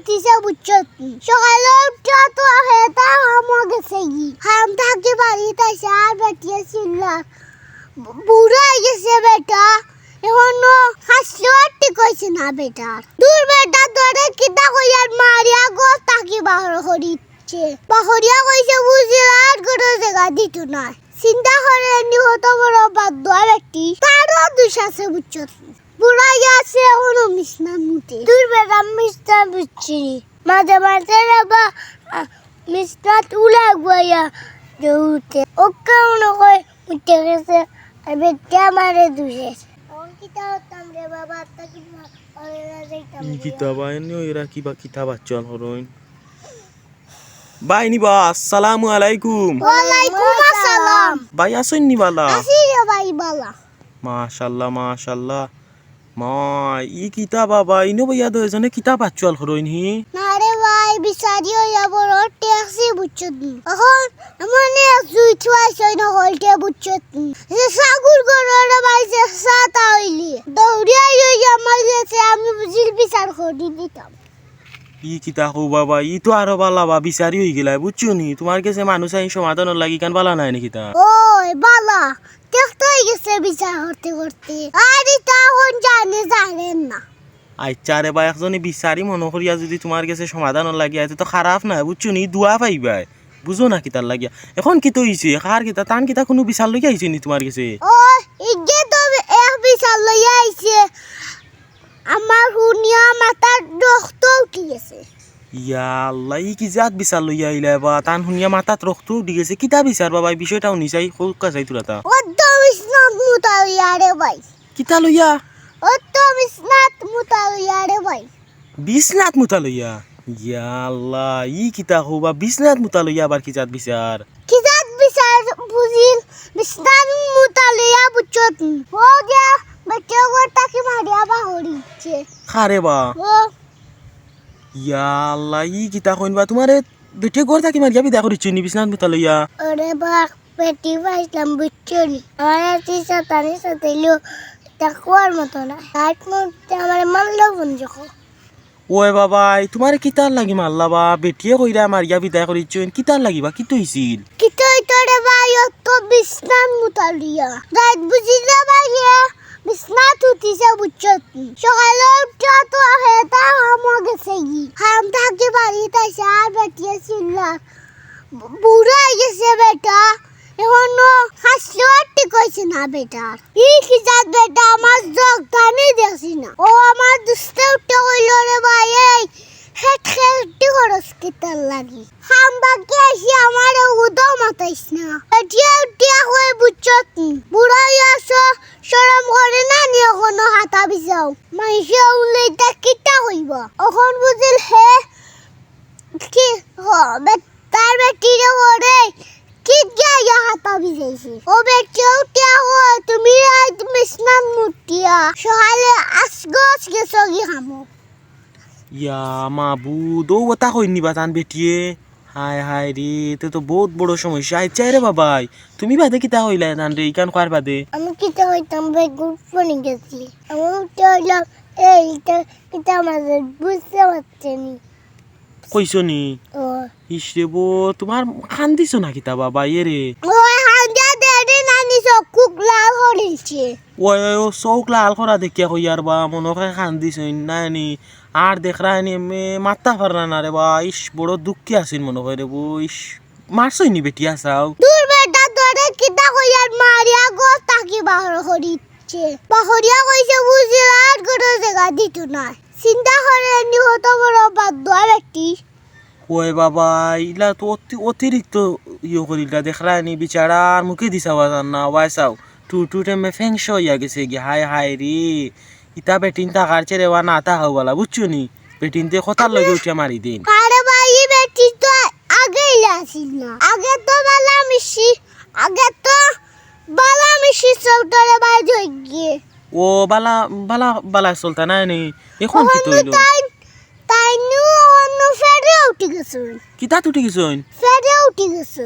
উঠিছে বুঝছো সকালে উঠা তো হেতা হাম গেছে হাম থাকি বাড়িতে আসে আর বেটিয়ে চিল্লা বুড়া হয়ে গেছে বেটা এখনো হাসতে কইছে না বেটা দূর বেটা তোরে কিতা কইয়ার মারিয়া গো তাকি বাহর করিচ্ছে বাহরিয়া কইছে বুঝিলার গড় জায়গা দিত না চিন্তা করে নি হতো বড় বাদ বেটি তারও দুষ আছে বুঝছো বুড়া গেছে এখনো মিশনা মুতে দূর বেটা মিশনা বুঝছি মাঝে মাঝে বা মিশনা তুলা গয়া দেউতে ওকে মনে কই মুতে গেছে বেটা মারে দুষে বাই নিবা আসসালামু আলাইকুম ওয়ালাইকুম আসসালাম বাই আসেন নি বালা আসি রে ভাই বালা মাশাআল্লাহ মাশাআল্লাহ মা ই কিতা বাবা ইনো ভাইয়া দুজনে কিতা বাচ্চাল হরইন হি না রে ভাই বিচারি হইয়া বড় ট্যাক্সি বুঝছত এখন মানে জুই ছুয়াইছে না হলতে বুঝছত যে সাগুর গরর ভাই যে সাতা হইলি দৌড়িয়া হইয়া আমার কাছে আমি বুঝিল বিচার করি দিতাম ই কিতা হো বাবা ই তো আরো বালা বা বিচারি হই গেলা বুঝছো নি তোমার কাছে মানুষ আইন সমাধান লাগি কান বালা নাই নাকি তা ওই বালা দেখতে হয়ে গেছে বিচার করতে করতে আর এটা এখন জানেন না আচ্ছা রে ভাই একজনে বিচারি মনে করিয়া যদি তোমার কাছে সমাধান লাগিয়া তো খারাপ না বুঝছো নি দুয়া পাইবাই বুঝো না কিতার লাগিয়া এখন কি তো হইছে কার কিতা টান কিতা কোনো বিচার লইয়া আইছে নি তোমার কাছে ও ইগে তো এক বিচার লইয়া আইছে আমার হুনিয়া মাথার রক্ত উঠি গেছে ইয়া আল্লাহ ই কি জাত বিচার লইয়া আইলা বা টান শুনিয়া মাথাত রক্ত উঠি গেছে কিতা বিচার বাবা এই বিষয়টাও নিচাই হোকা যাই তোরা তা ও তো বিষ্ণাত মুতালিয়া রে ভাই কিতা লইয়া ও তো বিষ্ণাত মুতালিয়া রে ভাই বিছনাত মুতা লইয়া ইয়া আল্লাহ ই কিতা হবা বিছনাত মুতা লইয়া আবার কি জাত বিচার কি জাত বিচার বুঝিল বিষ্ণাত মুতালিয়া বুঝছত ও দিয়া বেটা গোটা কি মারিয়া বা হরিছে খারে বা ও ইয়া আল্লাহ ই কিতা কইনবা তোমারে বেটে ঘর থাকি মারিয়া বিদা করিছ নি বিছনাত মুতা লইয়া ওরে বাক পেটি পাইলাম বুঝছনি আমার তিসা তারে সাথেলো তাকুয়ার মতো না হাত মধ্যে আমার মারলো বন্ধু ওই বাবা তোমার কিতার লাগি মারলা বা বেটিয়ে কইরা মারিয়া বিদায় করিছ কিতার লাগিবা কি হইছিল কিতই তোরে ভাই তো বিছনাত মুতালিয়া রাত বুঝিলা ভাই বিছনাত উঠিছে বুঝছত সকালে উঠা তো হেতা হাম গেছে হাম থাকি বাড়িতে আসে আর বেটিয়ে চিল্লা বুড়া হয়ে গেছে বেটা এখনো হাসতে কইছে না বেটা ই কি জাত বেটা আমার জগ টানি দেখছি না ও আমার দুস্তে উঠে কইল রে ভাই এই হেট হেট খরচ কিতার লাগি হাম বাকি আসি আমার উদো মাতাইস না এটিয়া উঠিয়া হয়ে বুঝছত বুড়া হইয়াছো শরম করে না নি এখনো হাতা বিছাও মাইসে উলেইটা কিতা হইব এখন বুঝিল হে কি হবে তার বেটিরে ওরে কি গয়া হাতা বিছাইছি ও বেটিও টিয়া হো তুমি আজ মিসনাম মুটিয়া সহালে আসগস গেছগি হামো ইয়া মাবুদ ও ওটা কইনি বা টান বেটিয়ে হায় হায় রে তে তো বহুত বড় সমস্যা আইছে রে বাবাই তুমি বাদে কিতা হইলা টান রে ইকান কর বাদে আমি কিতা হইতাম ভাই গ্রুপ বনি গেছি আমি উঠে হইলাম এইটা কিতা মাঝে বুঝতে পারছেনি কইছো নি ও ইসরে বো তোমার খান দিছো না কিতা বাবা ইয়ে রে ওই হাঙ্গা দেরে নানি চকুক লাল হরিছে ওই ও চৌক লাল করা দেখিয়া কইয়ার বা মনে হয় খান দিছো না নি আর দেখরা নি মাত্তা পারনা না রে বা ইস বড় দুঃখী আছেন মনে হয় রে বো ইস মারছই নি বেটিয়া চাও দূর বেটা তোরে কিতা কইয়ার মারিয়া গো তাকি বাহর হরিছে বাহরিয়া কইছে বুঝিলার গড় জায়গা দিত না চিন্তা করে নি হতো বড় বাদ বেটি ওই বাবা ইলা তো অতিরিক্ত ইয়ে করিলা দেখরা নি বিচারা আর মুখে দিছা বাজার না ওয়াইসাও টু টাইমে ফেংশ হইয়া গেছে কি হায় হায় রে ইতা বেটিন টাকার চেরে ওয়া না তা হও বলা বুঝছো নি বেটিনতে কথার লগে উঠে মারি দিন আরে ভাই বেটি তো আগেই আসিল না আগে তো বালা মিশি চৌটারে ভাই জই গিয়ে ও বালা বালা বালা চলতা নাই নি এখন কি তইলো তাই নু অন্য ফেরে উঠি গেছে কিতা উঠি গেছন ফেরে উঠি গেছে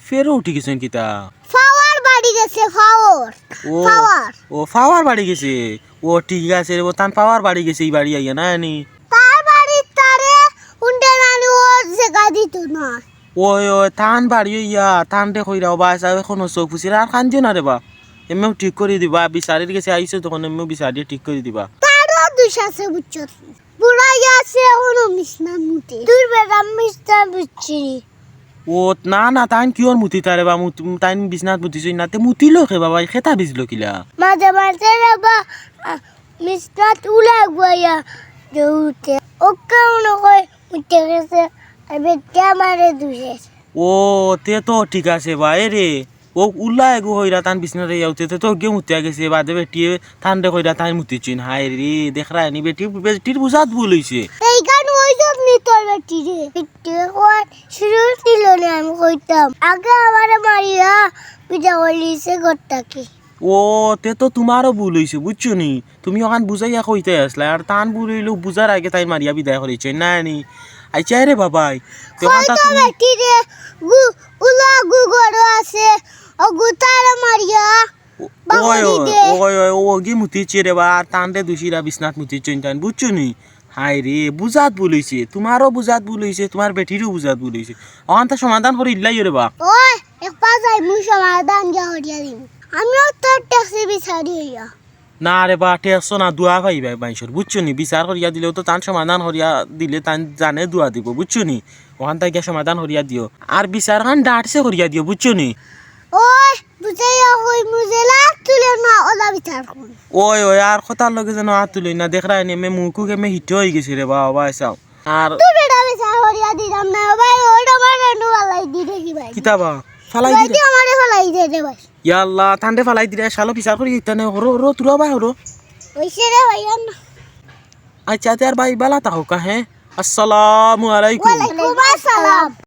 ফেরো উঠি গেছন কিতা ফাওয়ার বাড়ি গেছে ফাওয়ার ও ফাওয়ার ও পাওয়ার বাড়ি গেছে ও ঠিক আছে রে ও তান পাওয়ার বাড়ি গেছে এই বাড়ি আইয়া না নি তার বাড়ি তারে না ওই ওই টান বাড়ি ইয়া টান দে কইরাও বা চাও এখনো চোখ ফুসির আর কান্দিও না রে বা এমনিও ঠিক করে দিবা বিচারের কাছে আইছো তখন এমনিও বিচারিয়ে ঠিক করে দিবা তারও দুষ আছে বুঝছো বুড়াই আছে ওনো মিশনা মুতে তোর বেটা মিশনা বুঝছি ও না না তাইন কিওর মুতি তারে বা তাইন বিছনাত মুতিছই না তে মুতিলো খে বাবা খেতা বিজলো কিলা মাঝে মাঝে বাবা মিশনা উলা গুয়া দেউতে ওকে মনে কই মুতে গেছে আবে ক্যামেরা দুষে ও তে তো ঠিক আছে বা এ রে ও উল্লা এগু হইরা তান বিছনাতে যাওতে তে তো গে মুতিয়া গেছে বাদে বেটিয়ে টান দে কইরা তাই মুতিছিন হাই রে দেখরা নি বেটির বুঝাত ভুল হইছে এই গান ওই সব নি তোর বেটি রে বেটি কই শুরু দিল না আমি কইতাম আগে আমারে মারিয়া পিটা বলিছে গট্টাকে ও তে তো তোমারও ভুল হইছে বুঝছো নি তুমি ওখান বুঝাইয়া কইতে আসলা আর টান ভুল হইলো বুঝার আগে তাই মারিয়া বিদায় করেছে না নি আইছা রে বাবাই তখন তা কইতো তুমি বেটি রে উলা গড় আছে ও গুতার মারিয়া ওই বাহরি দে ওই ওই ও গি মুতিছে রে বা আর টান দে দুশিরা বিছনাত মুতিছে তাই বুঝছো নি হাই রে বুঝাত ভুল হইছে তোমারও বুঝাত ভুল হইছে তোমার বেটিরও বুঝাত ভুল হইছে ওখান তা সমাধান করে ইল্লাই রে বা ওই এক পাজাই মুই সমাধান যা হরিয়া দিম আমিও তোর ট্যাক্সি বিচারি হইয়া না রে বা টেকছো না দুয়া পাইবা বাইশর বুঝছো নি বিচার করিয়া দিলেও তো তান সমাধান করিয়া দিলে তান জানে দুয়া দিব বুঝছো নি ওখান থেকে সমাধান করিয়া দিও আর বিচার খান ডাটসে করিয়া দিও বুঝছো নি ওই বুঝাইয়া কই মুজেলা তুলে না ওলা বিচার কোন ওই ওই আর কথার লগে যেন হাত তুলি না দেখরা নি মে মুখু কেমে হিট হয়ে গেছে রে বাবা চাও আর তুই বেটা বিচার হরিয়া দিলাম না ভাই ওটা মারে নো আলাই দি দেখি ভাই কিতাবা ফালাই ভাই দিলে তুই আমারে ফলাই দে দে ভাই ইয়াল্লাহ ঠান্ডে ফালাই দিলে শালো বিচার করি ইতানে হরো হরো তুরা ভাই হরো ওইসে রে ভাই না আচ্ছা তে আর ভাই বালা তাহো কা হ্যাঁ আসসালামু আলাইকুম ওয়ালাইকুম আসসালাম